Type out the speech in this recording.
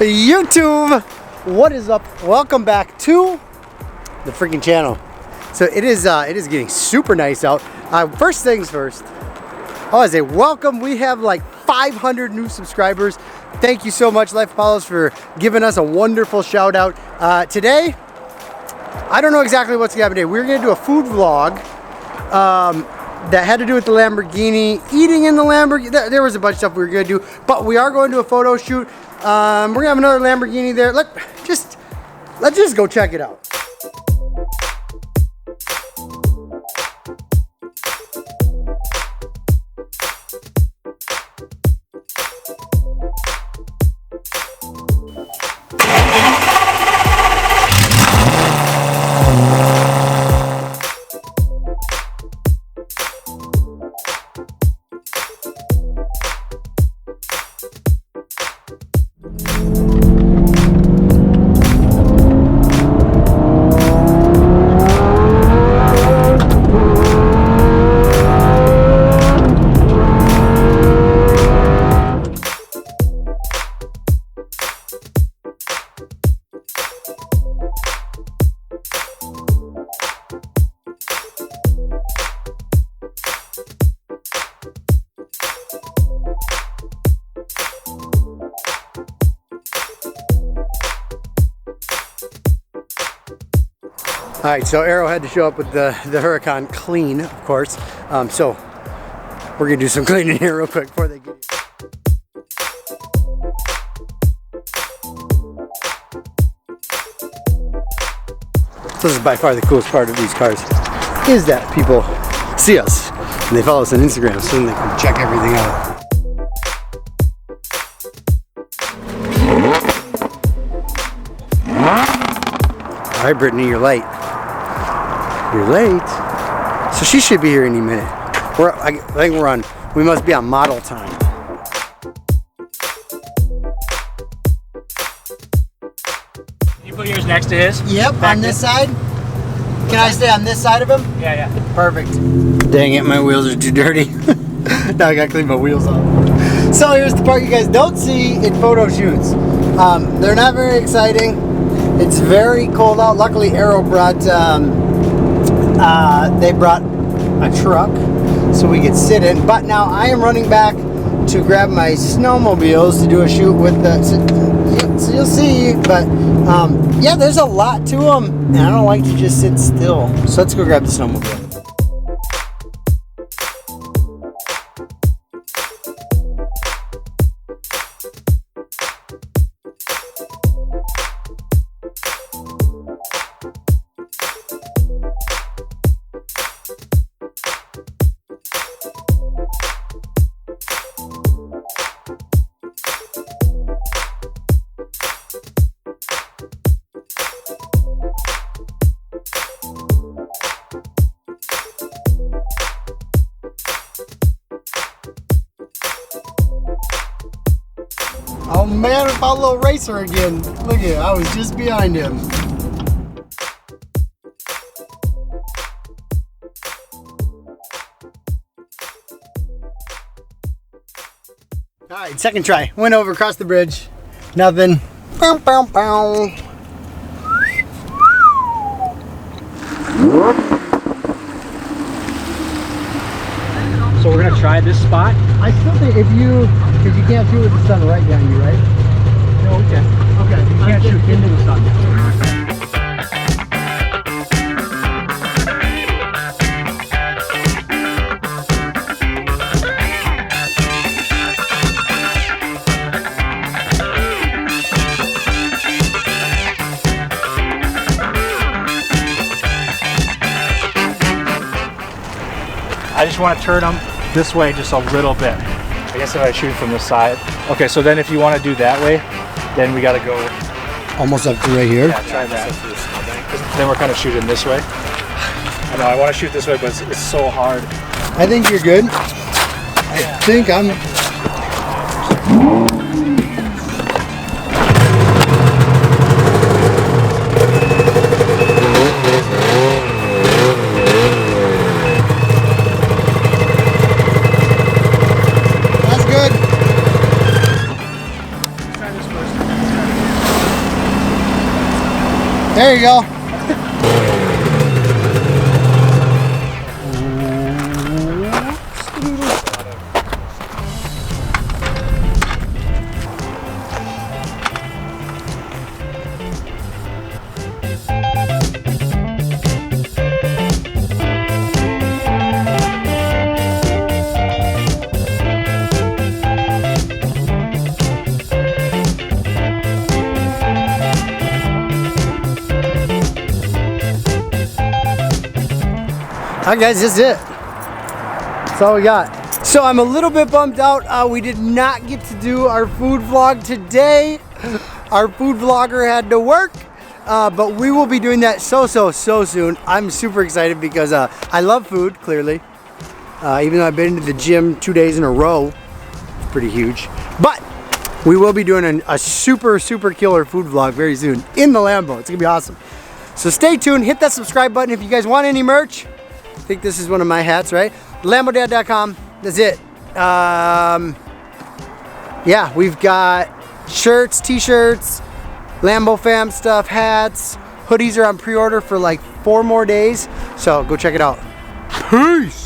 YouTube, what is up? Welcome back to the freaking channel. So it is getting super nice out. First things first, I want to say welcome. We have like 500 new subscribers. Thank you so much, Life Apollos, for giving us a wonderful shout out. Today, I don't know exactly what's gonna happen today. We're gonna do a food vlog that had to do with the Lamborghini, eating in the Lamborghini. There was a bunch of stuff we were gonna do, but we are going to a photo shoot. We're gonna have another Lamborghini there. Let's just go check it out. All right, so Arrow had to show up with the Huracan clean, of course. So we're gonna do some cleaning here real quick before they get here. So this is by far the coolest part of these cars, is that people see us and they follow us on Instagram, so then they can check everything out. All right, Brittany, you're late. You're late. So she should be here any minute. I think we must be on model time. You put yours next to his? Yep, on this side. Can I stay on this side of him? Yeah, yeah. Perfect. Dang it, my wheels are too dirty. Now I gotta clean my wheels off. So here's the part you guys don't see in photo shoots. They're not very exciting. It's very cold out. Luckily, Arrow brought, they brought a truck so we could sit in. But now I am running back to grab my snowmobiles to do a shoot with the, so you'll see. But yeah, there's a lot to them, and I don't like to just sit still. So let's go grab the snowmobile. Oh man, I found a little racer again. Look at it, I was just behind him. Alright, second try. Went over across the bridge. Nothing. Bow, bow, bow. So we're gonna try this spot. I still think because you can't shoot with the sun right behind you, right? No, okay. Okay, You can't shoot into the sun. I just want to turn them this way just a little bit. I guess if I shoot from the side. Okay, so then if you want to do that way, then we got to go almost up to right here. Yeah, try that. Then we're kind of shooting this way. I know I want to shoot this way, but it's so hard. I think you're good. I think I'm. There you go. Alright guys, this is it. That's all we got. So I'm a little bit bummed out. We did not get to do our food vlog today. Our food vlogger had to work. But we will be doing that so soon. I'm super excited because I love food, clearly. Even though I've been to the gym 2 days in a row. It's pretty huge. But we will be doing a super killer food vlog very soon in the Lambo. It's gonna be awesome. So stay tuned, hit that subscribe button if you guys want any merch. I think this is one of my hats, right? LamboDad.com. That's it. Yeah, we've got shirts, t-shirts, LamboFam stuff, hats, hoodies are on pre-order for like 4 more days. So go check it out. Peace.